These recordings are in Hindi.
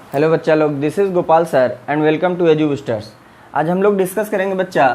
हेलो बच्चा लोग, this is Gopal sir and welcome to edu boosters. आज हम लोग डिस्कस करेंगे बच्चा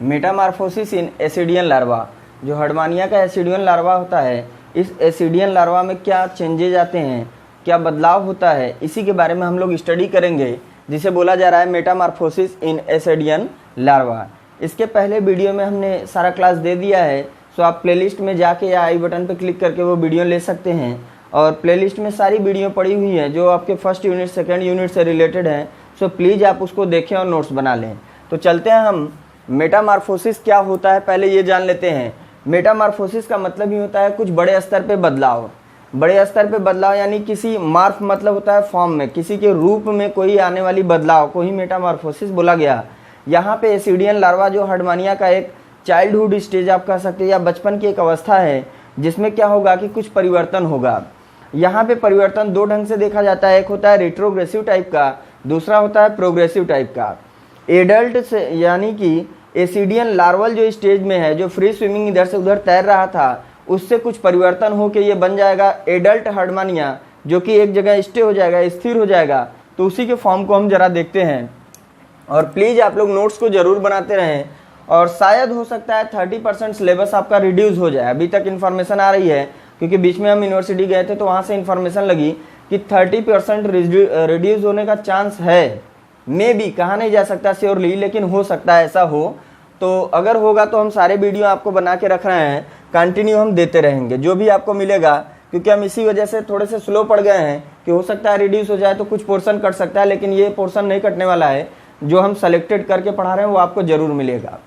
मेटामॉर्फोसिस इन एसिडियन लार्वा। जो हर्डमानिया का एसिडियन लार्वा होता है, इस एसिडियन लार्वा में क्या चेंजेज आते हैं, क्या बदलाव होता है, इसी के बारे में हम लोग स्टडी करेंगे, जिसे बोला जा रहा है मेटामॉर्फोसिस इन एसिडियन लार्वा। इसके पहले वीडियो में हमने सारा क्लास दे दिया है, सो आप प्लेलिस्ट में जाके या आई बटन पर क्लिक करके वो वीडियो ले सकते हैं। और प्लेलिस्ट में सारी वीडियो पड़ी हुई है जो आपके फर्स्ट यूनिट सेकंड यूनिट से रिलेटेड हैं, सो प्लीज़ आप उसको देखें और नोट्स बना लें। तो चलते हैं, हम मेटामॉर्फोसिस क्या होता है पहले ये जान लेते हैं। मेटामॉर्फोसिस का मतलब ही होता है कुछ बड़े स्तर पे बदलाव। बड़े स्तर पे बदलाव यानी किसी मार्फ मतलब होता है फॉर्म में, किसी के रूप में कोई आने वाली बदलाव को ही मेटामॉर्फोसिस बोला गया। यहाँ पे एसिडियन लार्वा जो हर्डमानिया का एक चाइल्डहुड स्टेज आप कह सकते हैं या बचपन की एक अवस्था है, जिसमें क्या होगा कि कुछ परिवर्तन होगा। यहाँ पे परिवर्तन दो ढंग से देखा जाता है, एक होता है रिट्रोग्रेसिव टाइप का, दूसरा होता है प्रोग्रेसिव टाइप का। एडल्ट से यानी कि एसिडियन लार्वल जो स्टेज में है, जो फ्री स्विमिंग इधर से उधर तैर रहा था, उससे कुछ परिवर्तन हो के ये बन जाएगा एडल्ट हर्डमानिया, जो कि एक जगह स्टे हो जाएगा, स्थिर हो जाएगा। तो उसी के फॉर्म को हम जरा देखते हैं और प्लीज़ आप लोग नोट्स को जरूर बनाते रहें। और शायद हो सकता है 30% सिलेबस आपका रिड्यूस हो जाए। अभी तक इन्फॉर्मेशन आ रही है, क्योंकि बीच में हम यूनिवर्सिटी गए थे तो वहाँ से इन्फॉर्मेशन लगी कि 30% रिड्यूस होने का चांस है। मे बी, कहा नहीं जा सकता श्योरली, लेकिन हो सकता है ऐसा हो। तो अगर होगा तो हम सारे वीडियो आपको बना के रख रहे हैं, कंटिन्यू हम देते रहेंगे जो भी आपको मिलेगा, क्योंकि हम इसी वजह से थोड़े से स्लो पड़ गए हैं कि हो सकता है रिड्यूस हो जाए तो कुछ पोर्शन कट सकता है, लेकिन ये पोर्शन नहीं कटने वाला है। जो हम सेलेक्टेड करके पढ़ा रहे हैं वो आपको जरूर मिलेगा।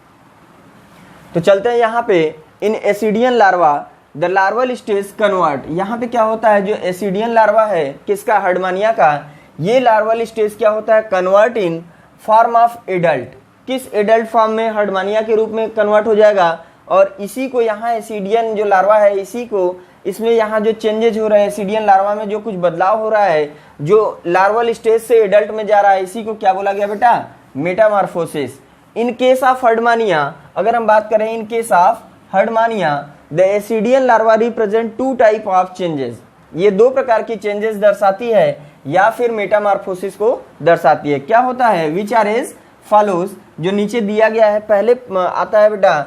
तो चलते हैं यहाँ पे, in ascidian larva the larval stage convert. यहाँ पे क्या होता है, जो एसिडियन लार्वा है किसका, हर्डमानिया का, ये लार्वल स्टेज क्या होता है, convert in form of adult. किस एडल्ट फॉर्म में, हर्डमानिया के रूप में कन्वर्ट हो जाएगा। और इसी को यहाँ एसिडियन जो लार्वा है, इसी को इसमें यहाँ जो चेंजेज हो रहे हैं एसिडियन लार्वा में, जो कुछ बदलाव हो रहा है, जो लार्वल स्टेज से एडल्ट में जा रहा है, इसी को क्या बोला गया बेटा, metamorphosis. In case of Herdmania, अगर हम बात करें in case of Herdmania, the ascidian larva represent two type of changes. ये दो प्रकार की चेंजेस दर्शाती है या फिर मेटामॉर्फोसिस को दर्शाती है। क्या होता है, विच आर एज फॉलोज, जो नीचे दिया गया है। पहले आता है बेटा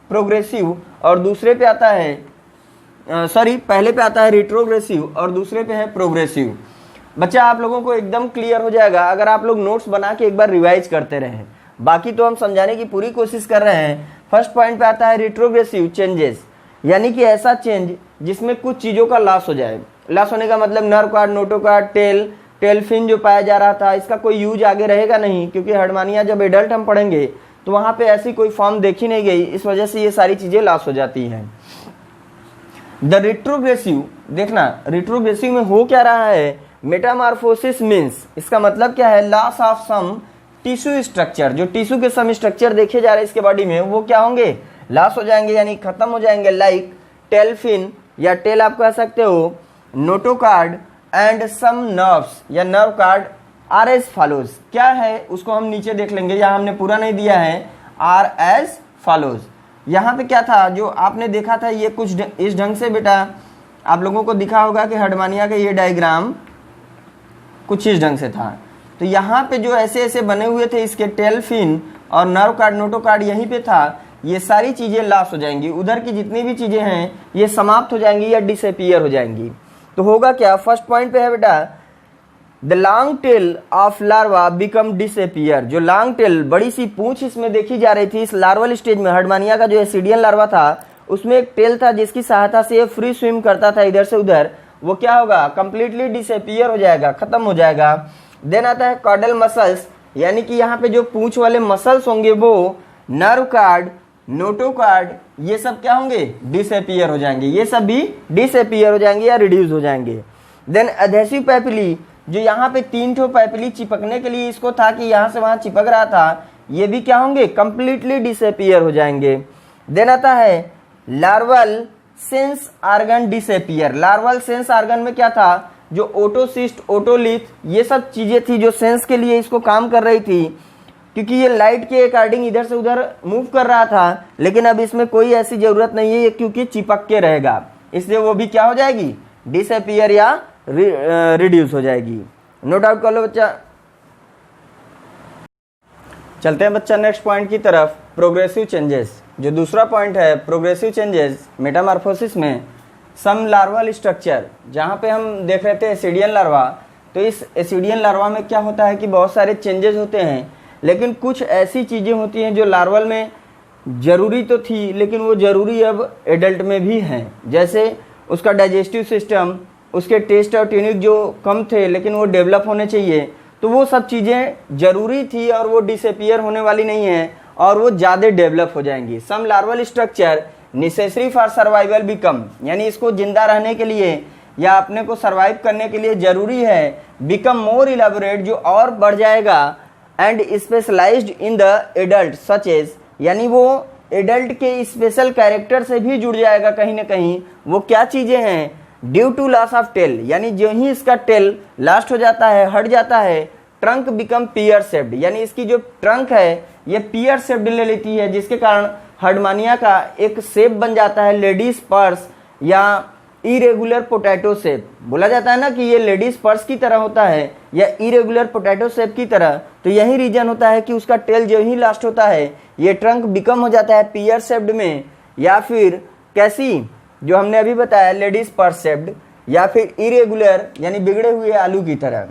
प्रोग्रेसिव और दूसरे पे आता है पहले पे आता है रिट्रोग्रेसिव और दूसरे पे है प्रोग्रेसिव। बच्चा आप लोगों को एकदम क्लियर हो जाएगा अगर आप लोग नोट्स बना के एक बार रिवाइज करते रहें। बाकी तो हम समझाने की पूरी कोशिश कर रहे हैं। फर्स्ट पॉइंट पे आता है रिट्रोग्रेसिव चेंजेस, यानी कि ऐसा चेंज जिसमें कुछ चीज़ों का लॉस हो जाए। लॉस होने का मतलब nerve cord, notochord, tail fin जो पाया जा रहा था, इसका कोई यूज आगे रहेगा नहीं, क्योंकि हर्डमानिया जब एडल्ट हम पढ़ेंगे तो वहाँ पे ऐसी कोई फॉर्म देखी नहीं गई, इस वजह से ये सारी चीज़ें लॉस हो जाती हैं। द रिट्रोग्रेसिव, देखना रिट्रोग्रेसिव में हो क्या रहा है, मेटामॉर्फोसिस मीन्स, इसका मतलब क्या है, loss of some tissue structure. जो टिश्यू के सम स्ट्रक्चर देखे जा रहे हैं इसके बॉडी में, वो क्या होंगे, लॉस हो जाएंगे, यानी खत्म हो जाएंगे। लाइक टेल फिन या टेल आप कह सकते हो, नोटोकार्ड एंड सम नर्व्स या nerve cord are as follows. क्या है उसको हम नीचे देख लेंगे, यहाँ हमने पूरा नहीं दिया है, आर एज फॉलोज। यहाँ पे क्या था जो आपने देखा था, ये कुछ इस ढंग से बेटा आप लोगों को दिखा होगा कि हर्डमानिया का ये डायग्राम कुछ इस ढंग से था। तो यहाँ पे जो ऐसे ऐसे बने हुए थे इसके टेल फिन और नर्व कार्ड, नोटोकार्ड यहीं पे था, ये सारी चीजें लॉस हो जाएंगी। उधर की जितनी भी चीजें हैं ये समाप्त हो जाएंगी या डिसअपीयर हो जाएंगी। तो होगा क्या, फर्स्ट पॉइंट पे है बेटा, the long tail of larva become disappear. जो लॉन्ग टेल, बड़ी सी पूंछ इसमें देखी जा रही थी इस लार्वल स्टेज में, हर्डमानिया का जो एसिडियन लार्वा था उसमें एक टेल था जिसकी सहायता से ये फ्री स्विम करता था इधर से उधर, वो क्या होगा, कंप्लीटली डिसअपीयर हो जाएगा, खत्म हो जाएगा। देन आता है कॉर्डल मसल्स, यानी कि यहाँ पे जो पूंछ वाले मसल्स होंगे वो नर्व कार्ड, नोटोकार्ड, ये सब क्या होंगे, डिसअपीयर हो जाएंगे, ये सब भी डिसअपीयर हो जाएंगे या रिड्यूस हो जाएंगे। देन एडहेसिव पैपिली, जो यहाँ पे 3 ठो पैपिली चिपकने के लिए इसको था कि यहाँ से वहाँ चिपक रहा था, ये भी क्या होंगे, कंप्लीटली डिसअपीयर हो जाएंगे। देन आता है larval sense organ disappear. Larval sense organ में क्या था, जो ओटोसिस्ट, ओटोलिथ, ये सब चीजें थी जो सेंस के लिए इसको काम कर रही थी, क्योंकि ये लाइट के अकॉर्डिंग इधर से उधर मूव कर रहा था, लेकिन अब इसमें कोई ऐसी जरूरत नहीं है, ये क्योंकि चिपक के रहेगा, इसलिए वो भी क्या हो जाएगी, डिसअपीयर या रिड्यूस हो जाएगी। नोट आउट कर लो बच्चा। चलते हैं बच्चा नेक्स्ट पॉइंट की तरफ, प्रोग्रेसिव चेंजेस। जो दूसरा पॉइंट है प्रोग्रेसिव चेंजेस मेटामॉर्फोसिस में, सम लार्वल स्ट्रक्चर, जहाँ पे हम देख रहे थे एसिडियन लार्वा, तो इस एसिडियन लार्वा में क्या होता है कि बहुत सारे चेंजेस होते हैं, लेकिन कुछ ऐसी चीज़ें होती हैं जो लार्वल में ज़रूरी तो थी लेकिन वो ज़रूरी अब एडल्ट में भी हैं। जैसे उसका डाइजेस्टिव सिस्टम, उसके टेस्ट और ट्यूनिक जो कम थे लेकिन वो डेवलप होने चाहिए, तो वो सब चीज़ें ज़रूरी थी और वो डिसअपियर होने वाली नहीं है और वो ज़्यादा डेवलप हो जाएंगी। Some larval structure necessary for survival become, यानी इसको जिंदा रहने के लिए या अपने को सर्वाइव करने के लिए ज़रूरी है, बिकम मोर इलाबोरेट, जो और बढ़ जाएगा, and specialized in the adult such as, यानी वो एडल्ट के स्पेशल कैरेक्टर से भी जुड़ जाएगा कहीं ना कहीं। वो क्या चीज़ें हैं? Due to loss of tail, यानी जो ही इसका टेल लास्ट हो जाता है, हट जाता है, ट्रंक बिकम पियर शेप्ड, यानी इसकी जो ट्रंक है ये पियर शेप्ड ले लेती है, जिसके कारण हर्डमानिया का एक शेप बन जाता है लेडीज पर्स या इरेगुलर पोटैटो शेप। बोला जाता है ना कि ये लेडीज पर्स की तरह होता है या इरेगुलर पोटैटो शेप की तरह, तो यही रीजन होता है कि उसका टेल जो ही लास्ट होता है ये ट्रंक बिकम हो जाता है पियर शेप्ड में, या फिर कैसी जो हमने अभी बताया लेडीज पर्स शेप्ड, या फिर इरेगुलर यानी बिगड़े हुए आलू की तरह।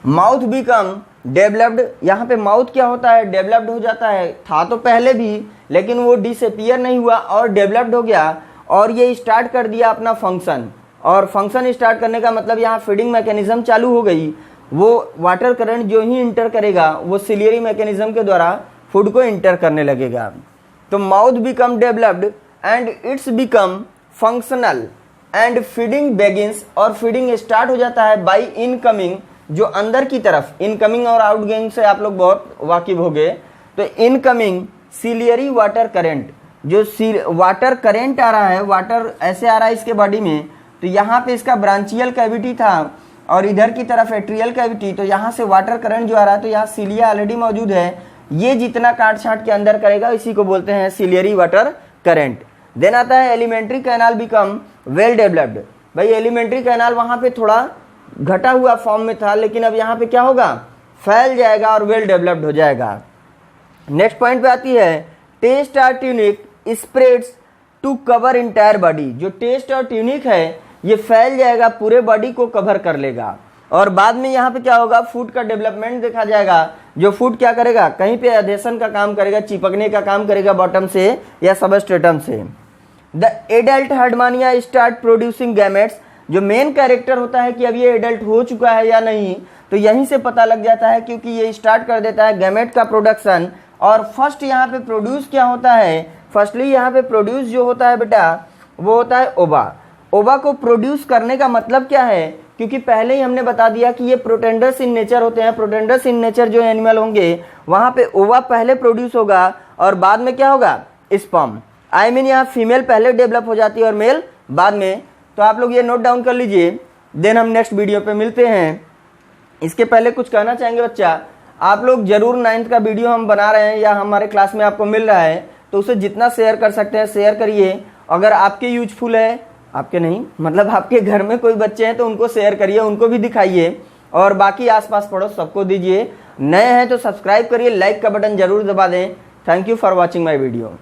माउथ बिकम डेवलप्ड, यहाँ पे माउथ क्या होता है? डेवलप्ड हो जाता है, था तो पहले भी लेकिन वो डिसअपियर नहीं हुआ और डेवलप्ड हो गया और ये स्टार्ट कर दिया अपना फंक्शन। और फंक्शन स्टार्ट करने का मतलब यहाँ फीडिंग मैकेनिज्म चालू हो गई। वो वाटर करंट जो ही इंटर करेगा वो सिलियरी मैकेनिज्म के द्वारा फूड को इंटर करने लगेगा। तो mouth become developed and it's become functional and feeding Begins, और फीडिंग स्टार्ट हो जाता है बाई इनकमिंग, जो अंदर की तरफ, इनकमिंग और आउटगोइंग से आप लोग बहुत वाकिफ हो गए। तो इनकमिंग सिलियरी वाटर करंट, जो वाटर करंट आ रहा है, वाटर ऐसे आ रहा है इसके बॉडी में, तो यहाँ पे इसका ब्रांचियल कैविटी था और इधर की तरफ एट्रियल कैविटी, तो यहाँ से वाटर करंट जो आ रहा है, तो यहाँ सिलिया ऑलरेडी मौजूद है, ये जितना काट छाट के अंदर करेगा इसी को बोलते हैं सिलियरी वाटर करंट। देन आता है alimentary canal become well developed. भाई एलिमेंट्री कैनाल वहां पे थोड़ा घटा हुआ फॉर्म में था लेकिन अब यहाँ पे क्या होगा? फैल जाएगा और वेल डेवलप्ड हो जाएगा। नेक्स्ट पॉइंट पे आती है टेस्ट और tunic spreads to cover entire body. जो टेस्ट और ट्यूनिक है ये फैल जाएगा, पूरे बॉडी को कवर कर लेगा और बाद में यहाँ पे क्या होगा? फूड का डेवलपमेंट देखा जाएगा। जो फूड क्या करेगा? कहीं पे एडेशन का काम करेगा, चिपकने का काम करेगा बॉटम से या सबस्ट्रेटम से। The adult Herdmania start producing gametes. जो मेन कैरेक्टर होता है कि अब ये एडल्ट हो चुका है या नहीं, तो यहीं से पता लग जाता है क्योंकि ये स्टार्ट कर देता है गैमेट का प्रोडक्शन। और फर्स्ट यहाँ पे प्रोड्यूस क्या होता है? फर्स्टली यहाँ पे प्रोड्यूस जो होता है बेटा वो होता है ओवा। ओवा को प्रोड्यूस करने का मतलब क्या है? क्योंकि पहले ही हमने बता दिया कि ये प्रोटेंडर्स इन नेचर होते हैं। प्रोटेंडर्स इन नेचर जो एनिमल होंगे वहाँ पे ओवा पहले प्रोड्यूस होगा और बाद में क्या होगा? स्पर्म। आई मीन यहाँ फीमेल पहले डेवलप हो जाती है और मेल बाद में। तो आप लोग ये नोट डाउन कर लीजिए, देन हम नेक्स्ट वीडियो पे मिलते हैं। इसके पहले कुछ कहना चाहेंगे बच्चा? आप लोग जरूर 9th का वीडियो हम बना रहे हैं या हमारे क्लास में आपको मिल रहा है तो उसे जितना शेयर कर सकते हैं शेयर करिए। अगर आपके यूजफुल है, आपके नहीं मतलब आपके घर में कोई बच्चे हैं तो उनको शेयर करिए, उनको भी दिखाइए और बाकी आसपास पड़ोस सबको दीजिए। नए हैं तो सब्सक्राइब करिए, लाइक का बटन जरूर दबा दें। Thank you for watching my video.